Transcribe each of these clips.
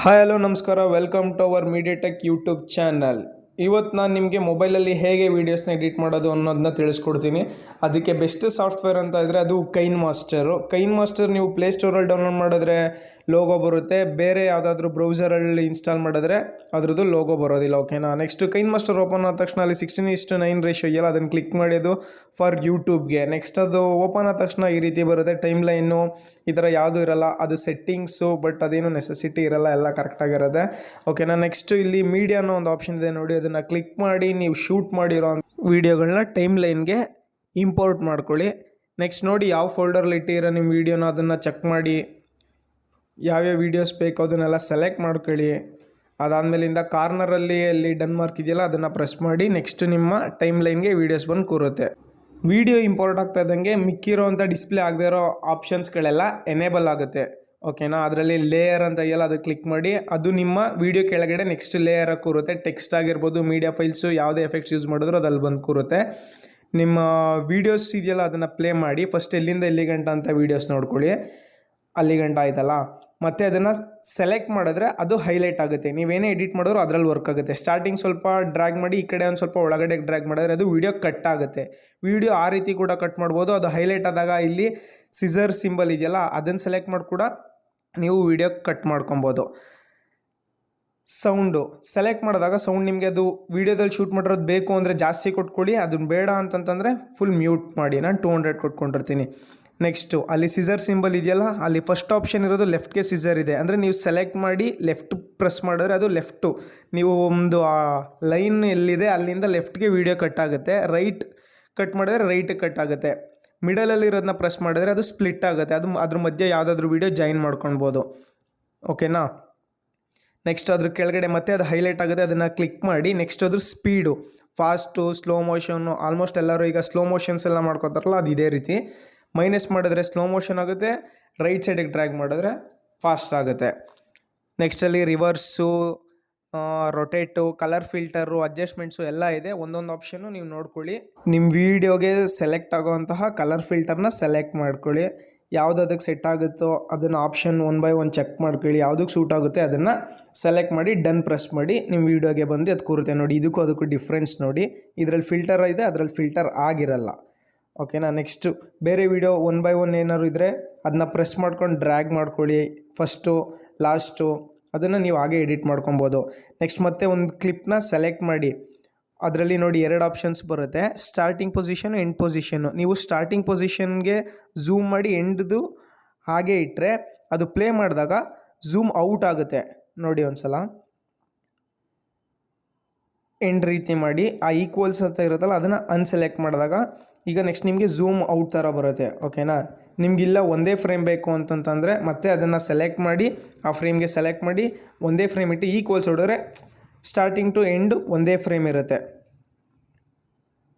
Hi hello ನಮಸ್ಕಾರ, welcome to our MediaTek YouTube channel. ಇವತ್ತು ನಾನು ನಿಮಗೆ ಮೊಬೈಲಲ್ಲಿ ಹೇಗೆ ವೀಡಿಯೋಸ್ನ ಎಡಿಟ್ ಮಾಡೋದು ಅನ್ನೋದನ್ನ ತಿಳಿಸ್ಕೊಡ್ತೀನಿ. ಅದಕ್ಕೆ ಬೆಸ್ಟ್ ಸಾಫ್ಟ್ವೇರ್ ಅಂತ ಇದ್ದರೆ ಅದು ಕೈನ್ ಮಾಸ್ಟರ್ ನೀವು ಪ್ಲೇಸ್ಟೋರಲ್ಲಿ ಡೌನ್ಲೋಡ್ ಮಾಡಿದ್ರೆ ಲೋಗೋ ಬರುತ್ತೆ. ಬೇರೆ ಯಾವುದಾದ್ರೂ ಬ್ರೌಸರಲ್ಲಿ ಇನ್ಸ್ಟಾಲ್ ಮಾಡಿದ್ರೆ ಅದ್ರದ್ದು ಲೋಗೋ ಬರೋದಿಲ್ಲ. ಓಕೆನಾ. ನೆಕ್ಸ್ಟ್ ಕೈನ್ ಮಾಸ್ಟರ್ ಓಪನ್ ಆದ ತಕ್ಷಣ ಅಲ್ಲಿ 16:9 ರೇಷಿಯೋ ಇದೆಯಲ್ಲ, ಅದನ್ನು ಕ್ಲಿಕ್ ಮಾಡಿ ಅದು ಫಾರ್ ಯೂಟ್ಯೂಬ್ಗೆ. ನೆಕ್ಸ್ಟ್ ಅದು ಓಪನ್ ಆದ ತಕ್ಷಣ ಈ ರೀತಿ ಬರುತ್ತೆ. ಟೈಮ್ ಲೈನು ಈ ಥರ ಯಾವುದೂ ಇರಲ್ಲ, ಅದು ಸೆಟ್ಟಿಂಗ್ಸು, ಬಟ್ ಅದೇನು ನೆಸೆಸಿಟಿ ಇರಲ್ಲ, ಎಲ್ಲ ಕರೆಕ್ಟಾಗಿರುತ್ತೆ. ಓಕೆನಾ. ನೆಕ್ಸ್ಟ್ ಇಲ್ಲಿ ಮೀಡಿಯಾ ಅನ್ನೋ ಒಂದು ಆಪ್ಷನ್ ಇದೆ ನೋಡಿ, ಅದನ್ನು ಕ್ಲಿಕ್ ಮಾಡಿ ನೀವು ಶೂಟ್ ಮಾಡಿರೋ ವೀಡಿಯೋಗಳನ್ನ ಟೈಮ್ ಲೈನ್ಗೆ ಇಂಪೋರ್ಟ್ ಮಾಡ್ಕೊಳ್ಳಿ. ನೆಕ್ಸ್ಟ್ ನೋಡಿ ಯಾವ ಫೋಲ್ಡರ್ಲಿ ಇಟ್ಟಿರೋ ನಿಮ್ಮ ವೀಡಿಯೋನ ಅದನ್ನು ಚೆಕ್ ಮಾಡಿ ಯಾವ್ಯಾವ ವೀಡಿಯೋಸ್ ಬೇಕು ಅದನ್ನೆಲ್ಲ ಸೆಲೆಕ್ಟ್ ಮಾಡ್ಕೊಳ್ಳಿ. ಅದಾದಮೇಲಿಂದ ಕಾರ್ನರಲ್ಲಿ ಅಲ್ಲಿ ಡನ್ ಮಾರ್ಕ್ ಇದೆಯಲ್ಲ ಅದನ್ನು ಪ್ರೆಸ್ ಮಾಡಿ ನೆಕ್ಸ್ಟ್ ನಿಮ್ಮ ಟೈಮ್ ಲೈನ್ಗೆ ವೀಡಿಯೋಸ್ ಬಂದು ಕೂರುತ್ತೆ. ವೀಡಿಯೋ ಇಂಪೋರ್ಟ್ ಆಗ್ತಾ ಇದ್ದಂಗೆ ಮಿಕ್ಕಿರೋ ಅಂಥ ಡಿಸ್ಪ್ಲೇ ಆಗದೇ ಇರೋ ಆಪ್ಷನ್ಸ್ಗಳೆಲ್ಲ ಎನೇಬಲ್ ಆಗುತ್ತೆ. ಓಕೆನಾ. ಅದರಲ್ಲಿ ಲೇಯರ್ ಅಂತ ಇದೆಯಲ್ಲ ಅದು ಕ್ಲಿಕ್ ಮಾಡಿ, ಅದು ನಿಮ್ಮ ವೀಡಿಯೋ ಕೆಳಗಡೆ ನೆಕ್ಸ್ಟ್ ಲೇಯರಾಗಿ ಕೂರುತ್ತೆ. ಟೆಕ್ಸ್ಟ್ ಆಗಿರ್ಬೋದು, ಮೀಡಿಯಾ ಫೈಲ್ಸು, ಯಾವುದೇ ಎಫೆಕ್ಟ್ಸ್ ಯೂಸ್ ಮಾಡಿದ್ರು ಅದಲ್ಲಿ ಬಂದು ಕೂರುತ್ತೆ. ನಿಮ್ಮ ವೀಡಿಯೋಸ್ ಇದೆಯಲ್ಲ ಅದನ್ನು ಪ್ಲೇ ಮಾಡಿ. ಫಸ್ಟ್ ಎಲ್ಲಿಂದ ಎಲ್ಲಿ ಗಂಟ ಅಂತ ವೀಡಿಯೋಸ್ ನೋಡ್ಕೊಳ್ಳಿ. ಅಲ್ಲಿ ಗಂಟ ಆಯ್ತಲ್ಲ, ಮತ್ತು ಅದನ್ನು ಸೆಲೆಕ್ಟ್ ಮಾಡಿದ್ರೆ ಅದು ಹೈಲೈಟ್ ಆಗುತ್ತೆ. ನೀವೇನೇ ಎಡಿಟ್ ಮಾಡಿದ್ರು ಅದರಲ್ಲಿ ವರ್ಕ್ ಆಗುತ್ತೆ. ಸ್ಟಾರ್ಟಿಂಗ್ ಸ್ವಲ್ಪ ಡ್ರ್ಯಾಗ್ ಮಾಡಿ, ಈ ಕಡೆ ಒಂದು ಸ್ವಲ್ಪ ಒಳಗಡೆ ಡ್ರ್ಯಾಗ್ ಮಾಡಿದ್ರೆ ಅದು ವೀಡಿಯೋ ಕಟ್ ಆಗುತ್ತೆ. ವೀಡಿಯೋ ಆ ರೀತಿ ಕೂಡ ಕಟ್ ಮಾಡ್ಬೋದು. ಅದು ಹೈಲೈಟ್ ಆದಾಗ ಇಲ್ಲಿ ಸಿಸರ್ ಸಿಂಬಲ್ ಇದೆಯಲ್ಲ ಅದನ್ನು ಸೆಲೆಕ್ಟ್ ಮಾಡಿ ಕೂಡ ನೀವು ವೀಡಿಯೋ ಕಟ್ ಮಾಡ್ಕೊಬೋದು. ಸೌಂಡು ಸೆಲೆಕ್ಟ್ ಮಾಡಿದಾಗ ಸೌಂಡ್ ನಿಮಗೆ ಅದು ವೀಡಿಯೋದಲ್ಲಿ ಶೂಟ್ ಮಾಡಿರೋದು ಬೇಕು ಅಂದರೆ ಜಾಸ್ತಿ ಕೊಟ್ಕೊಳ್ಳಿ, ಅದನ್ನು ಬೇಡ ಅಂತಂತಂದರೆ ಫುಲ್ ಮ್ಯೂಟ್ ಮಾಡಿ. ನಾನು 200 ಕೊಟ್ಕೊಂಡಿರ್ತೀನಿ. ನೆಕ್ಸ್ಟು ಅಲ್ಲಿ ಸಿಸರ್ ಸಿಂಬಲ್ ಇದೆಯಲ್ಲ, ಅಲ್ಲಿ ಫಸ್ಟ್ ಆಪ್ಷನ್ ಇರೋದು ಲೆಫ್ಟ್ಗೆ ಸಿಸರ್ ಇದೆ. ಅಂದರೆ ನೀವು ಸೆಲೆಕ್ಟ್ ಮಾಡಿ ಲೆಫ್ಟ್ ಪ್ರೆಸ್ ಮಾಡಿದ್ರೆ ಅದು ಲೆಫ್ಟು. ನೀವು ಒಂದು ಲೈನ್ ಎಲ್ಲಿದೆ ಅಲ್ಲಿಂದ ಲೆಫ್ಟ್ಗೆ ವೀಡಿಯೋ ಕಟ್ ಆಗುತ್ತೆ. ರೈಟ್ ಕಟ್ ಮಾಡಿದ್ರೆ ರೈಟಿಗೆ ಕಟ್ ಆಗುತ್ತೆ. ಮಿಡಲಲ್ಲಿ ಇರೋದನ್ನ ಪ್ರೆಸ್ ಮಾಡಿದ್ರೆ ಅದು ಸ್ಪ್ಲಿಟ್ ಆಗುತ್ತೆ. ಅದು ಅದ್ರ ಮಧ್ಯೆ ಯಾವುದಾದ್ರೂ ವೀಡಿಯೋ ಜಾಯಿನ್ ಮಾಡ್ಕೊಳ್ಬೋದು. ಓಕೆನಾ. ನೆಕ್ಸ್ಟ್ ಅದ್ರ ಕೆಳಗಡೆ ಮತ್ತೆ ಅದು ಹೈಲೈಟ್ ಆಗುತ್ತೆ, ಅದನ್ನು ಕ್ಲಿಕ್ ಮಾಡಿ ನೆಕ್ಸ್ಟ್ ಅದ್ರ speed, fast, slow motion, almost ಎಲ್ಲರೂ ಈಗ ಸ್ಲೋ ಮೋಷನ್ಸ್ ಎಲ್ಲ ಮಾಡ್ಕೋತಾರಲ್ಲ ಅದು ಇದೇ ರೀತಿ. ಮೈನಸ್ ಮಾಡಿದ್ರೆ ಸ್ಲೋ ಮೋಷನ್ ಆಗುತ್ತೆ, ರೈಟ್ ಸೈಡಿಗೆ ಡ್ರ್ಯಾಗ್ ಮಾಡಿದ್ರೆ ಫಾಸ್ಟ್ ಆಗುತ್ತೆ. ನೆಕ್ಸ್ಟಲ್ಲಿ ರಿವರ್ಸು, ರೊಟೇಟು, ಕಲರ್ ಫಿಲ್ಟರು, ಅಡ್ಜಸ್ಟ್ಮೆಂಟ್ಸು ಎಲ್ಲ ಇದೆ. ಒಂದೊಂದು ಆಪ್ಷನ್ನು ನೀವು ನೋಡ್ಕೊಳ್ಳಿ. ನಿಮ್ಮ ವೀಡಿಯೋಗೆ ಸೆಲೆಕ್ಟ್ ಆಗೋವಂತಹ ಕಲರ್ ಫಿಲ್ಟರ್ನ ಸೆಲೆಕ್ಟ್ ಮಾಡ್ಕೊಳ್ಳಿ. ಯಾವುದಕ್ಕೆ ಸೆಟ್ ಆಗುತ್ತೋ ಅದನ್ನು ಆಪ್ಷನ್ 1 by 1 ಚೆಕ್ ಮಾಡ್ಕೊಳ್ಳಿ. ಯಾವುದಕ್ಕೆ ಸೂಟ್ ಆಗುತ್ತೆ ಅದನ್ನು ಸೆಲೆಕ್ಟ್ ಮಾಡಿ ಡನ್ ಪ್ರೆಸ್ ಮಾಡಿ ನಿಮ್ಮ ವೀಡಿಯೋಗೆ ಬಂದು ಅದು ಕೂರುತ್ತೆ. ನೋಡಿ, ಇದಕ್ಕೂ ಅದಕ್ಕೂ ಡಿಫ್ರೆನ್ಸ್ ನೋಡಿ. ಇದರಲ್ಲಿ ಫಿಲ್ಟರ್ ಇದೆ, ಅದರಲ್ಲಿ ಫಿಲ್ಟರ್ ಆಗಿರಲ್ಲ. ಓಕೆನಾ. ನೆಕ್ಸ್ಟು ಬೇರೆ ವೀಡಿಯೋ 1 by 1 ಏನಾದ್ರು ಇದ್ದರೆ ಅದನ್ನ ಪ್ರೆಸ್ ಮಾಡ್ಕೊಂಡು ಡ್ರ್ಯಾಗ್ ಮಾಡ್ಕೊಳ್ಳಿ. ಫಸ್ಟು ಲಾಸ್ಟು ಅದನ್ನು ನೀವು ಹಾಗೆ ಎಡಿಟ್ ಮಾಡ್ಕೊಬೋದು. ನೆಕ್ಸ್ಟ್ ಮತ್ತೆ ಒಂದು ಕ್ಲಿಪ್ನ ಸೆಲೆಕ್ಟ್ ಮಾಡಿ, ಅದರಲ್ಲಿ ನೋಡಿ 2 ಆಪ್ಷನ್ಸ್ ಬರುತ್ತೆ, ಸ್ಟಾರ್ಟಿಂಗ್ ಪೊಸಿಷನು, ಎಂಡ್ ಪೊಸಿಷನ್ನು. ನೀವು ಸ್ಟಾರ್ಟಿಂಗ್ ಪೊಸಿಷನ್ಗೆ ಝೂಮ್ ಮಾಡಿ ಎಂಡ್ದು ಹಾಗೆ ಇಟ್ಟರೆ ಅದು ಪ್ಲೇ ಮಾಡಿದಾಗ ಝೂಮ್ ಔಟ್ ಆಗುತ್ತೆ. ನೋಡಿ ಒಂದು ಸಲ ಎಂಡ್ ರೀತಿ ಮಾಡಿ ಆ ಈಕ್ವಲ್ಸ್ ಅಂತ ಇರುತ್ತಲ್ಲ ಅದನ್ನು ಅನ್ಸೆಲೆಕ್ಟ್ ಮಾಡಿದಾಗ ಈಗ ನೆಕ್ಸ್ಟ್ ನಿಮಗೆ ಝೂಮ್ ಔಟ್ ಥರ ಬರುತ್ತೆ. ಓಕೆನಾ. ನಿಮಗಿಲ್ಲ ಒಂದೇ ಫ್ರೇಮ್ ಬೇಕು ಅಂತಂತಂದರೆ ಮತ್ತೆ ಅದನ್ನು ಸೆಲೆಕ್ಟ್ ಮಾಡಿ ಆ ಫ್ರೇಮ್ಗೆ ಸೆಲೆಕ್ಟ್ ಮಾಡಿ ಒಂದೇ ಫ್ರೇಮ್ ಇಟ್ಟು ಈಕ್ವಲ್ಸ್ ಹೊಡೆದ್ರೆ ಸ್ಟಾರ್ಟಿಂಗ್ ಟು ಎಂಡ್ ಒಂದೇ ಫ್ರೇಮ್ ಇರುತ್ತೆ.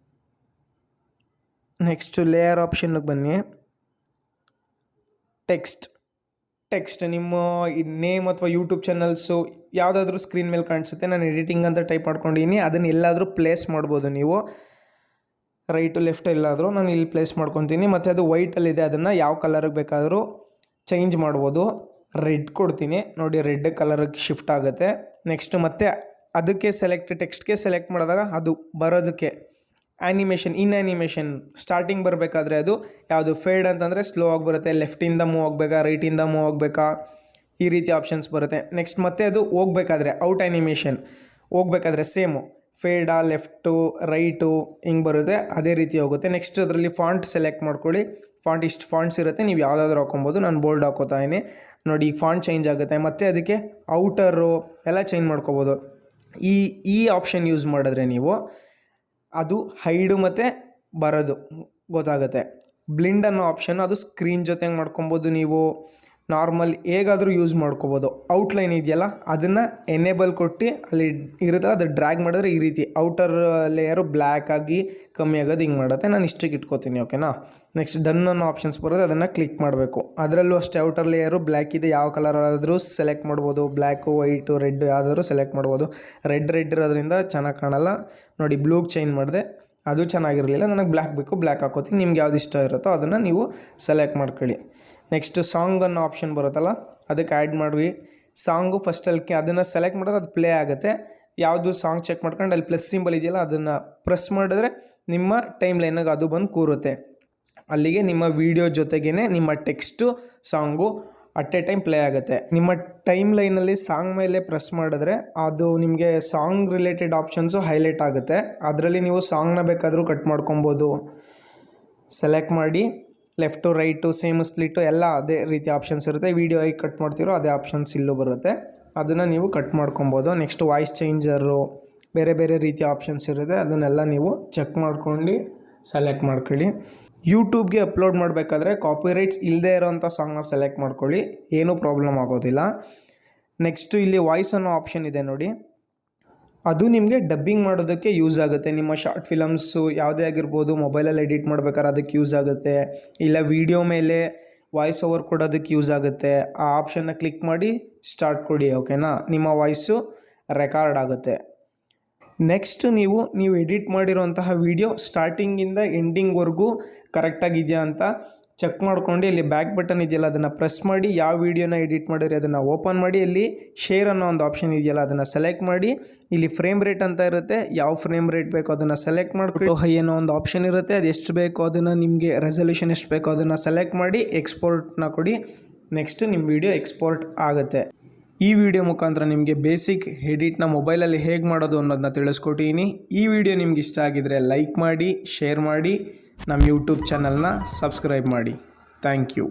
ನೆಕ್ಸ್ಟು ಲೇಯರ್ ಆಪ್ಷನ್ಗೆ ಬನ್ನಿ. ಟೆಕ್ಸ್ಟ್ ನಿಮ್ಮ ನೇಮ್ ಅಥವಾ ಯೂಟ್ಯೂಬ್ ಚಾನಲ್ಸು ಯಾವುದಾದ್ರೂ ಸ್ಕ್ರೀನ್ ಮೇಲೆ ಕಾಣಿಸುತ್ತೆ. ನಾನು ಎಡಿಟಿಂಗ್ ಅಂತ ಟೈಪ್ ಮಾಡ್ಕೊಂಡಿದ್ದೀನಿ, ಅದನ್ನು ಎಲ್ಲಾದರೂ ಪ್ಲೇಸ್ ಮಾಡ್ಬೋದು ನೀವು. ರೈಟು ಲೆಫ್ಟು ಎಲ್ಲಾದರೂ ನಾನು ಇಲ್ಲಿ ಪ್ಲೇಸ್ ಮಾಡ್ಕೊತೀನಿ. ಮತ್ತು ಅದು ವೈಟಲ್ಲಿದೆ, ಅದನ್ನು ಯಾವ ಕಲರಿಗೆ ಬೇಕಾದರೂ ಚೇಂಜ್ ಮಾಡ್ಬೋದು. ರೆಡ್ ಕೊಡ್ತೀನಿ ನೋಡಿ, ರೆಡ್ ಕಲರಿಗೆ ಶಿಫ್ಟ್ ಆಗುತ್ತೆ. ನೆಕ್ಸ್ಟ್ ಮತ್ತೆ ಅದಕ್ಕೆ ಟೆಕ್ಸ್ಟ್ಗೆ ಸೆಲೆಕ್ಟ್ ಮಾಡಿದಾಗ ಅದು ಬರೋದಕ್ಕೆ ಆ್ಯನಿಮೇಷನ್ ಸ್ಟಾರ್ಟಿಂಗ್ ಬರಬೇಕಾದ್ರೆ ಅದು ಯಾವುದು ಫೇಡ್ ಅಂತಂದರೆ ಸ್ಲೋ ಆಗಿ ಬರುತ್ತೆ. ಲೆಫ್ಟಿಂದ ಮೂವ್ ಆಗಬೇಕಾ, ರೈಟಿಂದ ಮೂವ್ ಆಗಬೇಕಾ, ಈ ರೀತಿ ಆಪ್ಷನ್ಸ್ ಬರುತ್ತೆ. ನೆಕ್ಸ್ಟ್ ಮತ್ತೆ ಅದು ಹೋಗ್ಬೇಕಾದ್ರೆ ಔಟ್ ಆ್ಯನಿಮೇಷನ್ ಹೋಗ್ಬೇಕಾದ್ರೆ ಸೇಮು ಫೇಡಾ, ಲೆಫ್ಟು, ರೈಟು ಹಿಂಗೆ ಬರುತ್ತೆ, ಅದೇ ರೀತಿ ಹೋಗುತ್ತೆ. ನೆಕ್ಸ್ಟ್ ಅದರಲ್ಲಿ ಫಾಂಟ್ ಸೆಲೆಕ್ಟ್ ಮಾಡ್ಕೊಳ್ಳಿ. ಇಷ್ಟು ಫಾಂಟ್ಸ್ ಇರುತ್ತೆ, ನೀವು ಯಾವುದಾದ್ರೂ ಹಾಕೊಬೋದು. ನಾನು ಬೋಲ್ಡ್ ಹಾಕೋತಾ ಇದ್ದೀನಿ ನೋಡಿ, ಈಗ ಫಾಂಟ್ ಚೇಂಜ್ ಆಗುತ್ತೆ. ಮತ್ತು ಅದಕ್ಕೆ ಔಟರು ಎಲ್ಲ ಚೇಂಜ್ ಮಾಡ್ಕೋಬೋದು. ಈ ಆಪ್ಷನ್ ಯೂಸ್ ಮಾಡಿದ್ರೆ ನೀವು ಅದು ಹೈಡು ಮತ್ತು ಬರೋದು ಗೊತ್ತಾಗುತ್ತೆ. ಬ್ಲಿಂಡ್ ಅನ್ನೋ ಆಪ್ಷನ್ ಅದು ಸ್ಕ್ರೀನ್ ಜೊತೆಗೆ ಮಾಡ್ಕೊಬೋದು. ನೀವು ನಾರ್ಮಲ್ ಹೇಗಾದರೂ ಯೂಸ್ ಮಾಡ್ಕೋಬೋದು. ಔಟ್ಲೈನ್ ಇದೆಯಲ್ಲ ಅದನ್ನು ಎನೇಬಲ್ ಕೊಟ್ಟು ಅಲ್ಲಿ ಇರುತ್ತೆ, ಅದು ಡ್ರ್ಯಾಗ್ ಮಾಡಿದ್ರೆ ಈ ರೀತಿ ಔಟರ್ ಲೇಯರು ಬ್ಲ್ಯಾಕ್ ಆಗಿ ಕಮ್ಮಿ ಆಗೋದು ಹಿಂಗೆ ಮಾಡುತ್ತೆ. ನಾನು ಇಷ್ಟಕ್ಕೆ ಇಟ್ಕೋತೀನಿ. ಓಕೆನಾ. ನೆಕ್ಸ್ಟ್ ಡನ್ ಅನ್ನೋ ಆಪ್ಷನ್ಸ್ ಬರುತ್ತೆ, ಅದನ್ನು ಕ್ಲಿಕ್ ಮಾಡಬೇಕು. ಅದರಲ್ಲೂ ಅಷ್ಟೇ ಔಟರ್ ಲೇಯರು ಬ್ಲ್ಯಾಕ್ ಇದೆ, ಯಾವ ಕಲರ್ ಆದರೂ ಸೆಲೆಕ್ಟ್ ಮಾಡ್ಬೋದು. ಬ್ಲ್ಯಾಕು, ವೈಟು, ರೆಡ್ ಯಾವುದಾದ್ರೂ ಸೆಲೆಕ್ಟ್ ಮಾಡ್ಬೋದು. ರೆಡ್ ಇರೋದ್ರಿಂದ ಚೆನ್ನಾಗಿ ಕಾಣಲ್ಲ ನೋಡಿ. ಬ್ಲೂಗೆ ಚೇಂಜ್ ಮಾಡಿದೆ, ಅದು ಚೆನ್ನಾಗಿರಲಿಲ್ಲ. ನನಗೆ ಬ್ಲ್ಯಾಕ್ ಬೇಕು, ಬ್ಲ್ಯಾಕ್ ಹಾಕೋತೀನಿ. ನಿಮ್ಗೆ ಯಾವ್ದು ಇಷ್ಟ ಇರುತ್ತೋ ಅದನ್ನು ನೀವು ಸೆಲೆಕ್ಟ್ ಮಾಡ್ಕೊಳ್ಳಿ. ನೆಕ್ಸ್ಟ್ ಸಾಂಗ್ ಅನ್ನೋ ಆಪ್ಷನ್ ಬರುತ್ತಲ್ಲ ಅದಕ್ಕೆ ಆ್ಯಡ್ ಮಾಡಿ. ಸಾಂಗು ಫಸ್ಟಲ್ಲಿ ಅದನ್ನು ಸೆಲೆಕ್ಟ್ ಮಾಡಿದ್ರೆ ಅದು ಪ್ಲೇ ಆಗುತ್ತೆ. ಯಾವುದು ಸಾಂಗ್ ಚೆಕ್ ಮಾಡ್ಕೊಂಡು ಅಲ್ಲಿ ಪ್ಲಸ್ ಸಿಂಬಲ್ ಇದೆಯಲ್ಲ ಅದನ್ನು ಪ್ರೆಸ್ ಮಾಡಿದ್ರೆ ನಿಮ್ಮ ಟೈಮ್ ಲೈನಾಗ ಅದು ಬಂದು ಕೂರುತ್ತೆ. ಅಲ್ಲಿಗೆ ನಿಮ್ಮ ವಿಡಿಯೋ ಜೊತೆಗೇ ನಿಮ್ಮ text song at A time play ಆಗುತ್ತೆ. ನಿಮ್ಮ ಟೈಮ್ ಲೈನಲ್ಲಿ ಸಾಂಗ್ ಮೇಲೆ ಪ್ರೆಸ್ ಮಾಡಿದ್ರೆ ಅದು ನಿಮಗೆ ಸಾಂಗ್ ರಿಲೇಟೆಡ್ ಆಪ್ಷನ್ಸು ಹೈಲೈಟ್ ಆಗುತ್ತೆ. ಅದರಲ್ಲಿ ನೀವು ಸಾಂಗ್ನ ಬೇಕಾದರೂ ಕಟ್ ಮಾಡ್ಕೊಬೋದು. ಸೆಲೆಕ್ಟ್ ಮಾಡಿ ಲೆಫ್ಟು ರೈಟು ಸೇಮ್ ಸ್ಪ್ಲಿಟ್ಟು ಎಲ್ಲ ಅದೇ ರೀತಿ ಆಪ್ಷನ್ಸ್ ಇರುತ್ತೆ. ವಿಡಿಯೋ ಹೇಗೆ ಕಟ್ ಮಾಡ್ತೀರೋ ಅದೇ ಆಪ್ಷನ್ಸ್ ಇಲ್ಲೂ ಬರುತ್ತೆ. ಅದನ್ನು ನೀವು ಕಟ್ ಮಾಡ್ಕೊಬೋದು. ನೆಕ್ಸ್ಟ್ ವಾಯ್ಸ್ ಚೇಂಜರು ಬೇರೆ ಬೇರೆ ರೀತಿಯ ಆಪ್ಷನ್ಸ್ ಇರುತ್ತೆ. ಅದನ್ನೆಲ್ಲ ನೀವು ಚೆಕ್ ಮಾಡ್ಕೊಂಡು ಸೆಲೆಕ್ಟ್ ಮಾಡ್ಕೊಳ್ಳಿ. ಯೂಟ್ಯೂಬ್ಗೆ ಅಪ್ಲೋಡ್ ಮಾಡಬೇಕಾದ್ರೆ ಕಾಪಿರೈಟ್ಸ್ ಇಲ್ಲದೆ ಇರೋವಂಥ ಸಾಂಗ್ನ ಸೆಲೆಕ್ಟ್ ಮಾಡ್ಕೊಳ್ಳಿ, ಏನೂ ಪ್ರಾಬ್ಲಮ್ ಆಗೋದಿಲ್ಲ. ನೆಕ್ಸ್ಟು ಇಲ್ಲಿ ವಾಯ್ಸ್ ಅನ್ನೋ ಆಪ್ಷನ್ ಇದೆ ನೋಡಿ, ಅದು ನಿಮಗೆ ಡಬ್ಬಿಂಗ್ ಮಾಡೋದಕ್ಕೆ ಯೂಸ್ ಆಗುತ್ತೆ. ನಿಮ್ಮ ಶಾರ್ಟ್ ಫಿಲಮ್ಸು ಯಾವುದೇ ಆಗಿರ್ಬೋದು ಮೊಬೈಲಲ್ಲಿ ಎಡಿಟ್ ಮಾಡ್ಬೇಕಾದ್ರೆ ಅದಕ್ಕೆ ಯೂಸ್ ಆಗುತ್ತೆ. ಇಲ್ಲ ವಿಡಿಯೋ ಮೇಲೆ ವಾಯ್ಸ್ ಓವರ್ ಕೊಡೋದಕ್ಕೆ ಯೂಸ್ ಆಗುತ್ತೆ. ಆ ಆಪ್ಷನ್ನ ಕ್ಲಿಕ್ ಮಾಡಿ ಸ್ಟಾರ್ಟ್ ಕೊಡಿ, ಓಕೆನಾ. ನಿಮ್ಮ ವಾಯ್ಸು ರೆಕಾರ್ಡ್ ಆಗುತ್ತೆ. ನೆಕ್ಸ್ಟ್ ನೀವು ಎಡಿಟ್ ಮಾಡಿರೋಂತಹ ವಿಡಿಯೋ ಸ್ಟಾರ್ಟಿಂಗಿಂದ ಎಂಡಿಂಗ್ವರೆಗೂ ಕರೆಕ್ಟಾಗಿದೆಯಾ ಅಂತ ಚೆಕ್ ಮಾಡ್ಕೊಂಡು ಇಲ್ಲಿ ಬ್ಯಾಕ್ ಬಟನ್ ಇದೆಯಲ್ಲ ಅದನ್ನು ಪ್ರೆಸ್ ಮಾಡಿ ಯಾವ ವಿಡಿಯೋನ ಎಡಿಟ್ ಮಾಡಿರಿ ಅದನ್ನು ಓಪನ್ ಮಾಡಿ ಅಲ್ಲಿ ಶೇರ್ ಅನ್ನೋ ಒಂದು ಆಪ್ಷನ್ ಇದೆಯಲ್ಲ ಅದನ್ನು ಸೆಲೆಕ್ಟ್ ಮಾಡಿ ಇಲ್ಲಿ ಫ್ರೇಮ್ ರೇಟ್ ಅಂತ ಇರುತ್ತೆ. ಯಾವ ಫ್ರೇಮ್ ರೇಟ್ ಬೇಕೋ ಅದನ್ನು ಸೆಲೆಕ್ಟ್ ಮಾಡಿಬಿಟ್ಟು ಹೈ ಅನ್ನೋ ಒಂದು ಆಪ್ಷನ್ ಇರುತ್ತೆ. ಅದು ಎಷ್ಟು ಬೇಕೋ ಅದನ್ನು ನಿಮಗೆ ರೆಸಲ್ಯೂಷನ್ ಎಷ್ಟು ಬೇಕೋ ಅದನ್ನು ಸೆಲೆಕ್ಟ್ ಮಾಡಿ ಎಕ್ಸ್ಪೋರ್ಟ್ನ ಕೊಡಿ. ನೆಕ್ಸ್ಟ್ ನಿಮ್ಮ ವಿಡಿಯೋ ಎಕ್ಸ್ಪೋರ್ಟ್ ಆಗುತ್ತೆ. ಈ ವಿಡಿಯೋ ಮುಖಾಂತರ ನಿಮಗೆ ಬೇಸಿಕ್ ಎಡಿಟ್ನ ಮೊಬೈಲಲ್ಲಿ ಹೇಗೆ ಮಾಡೋದು ಅನ್ನೋದನ್ನ ತಿಳಿಸ್ಕೊಟ್ಟಿದ್ದೀನಿ. ಈ ವಿಡಿಯೋ ನಿಮ್ಗೆ ಇಷ್ಟ ಆಗಿದರೆ ಲೈಕ್ ಮಾಡಿ, ಶೇರ್ ಮಾಡಿ, ನಮ್ಮ ಯೂಟ್ಯೂಬ್ ಚಾನಲ್ನ ಸಬ್ಸ್ಕ್ರೈಬ್ ಮಾಡಿ. Thank you.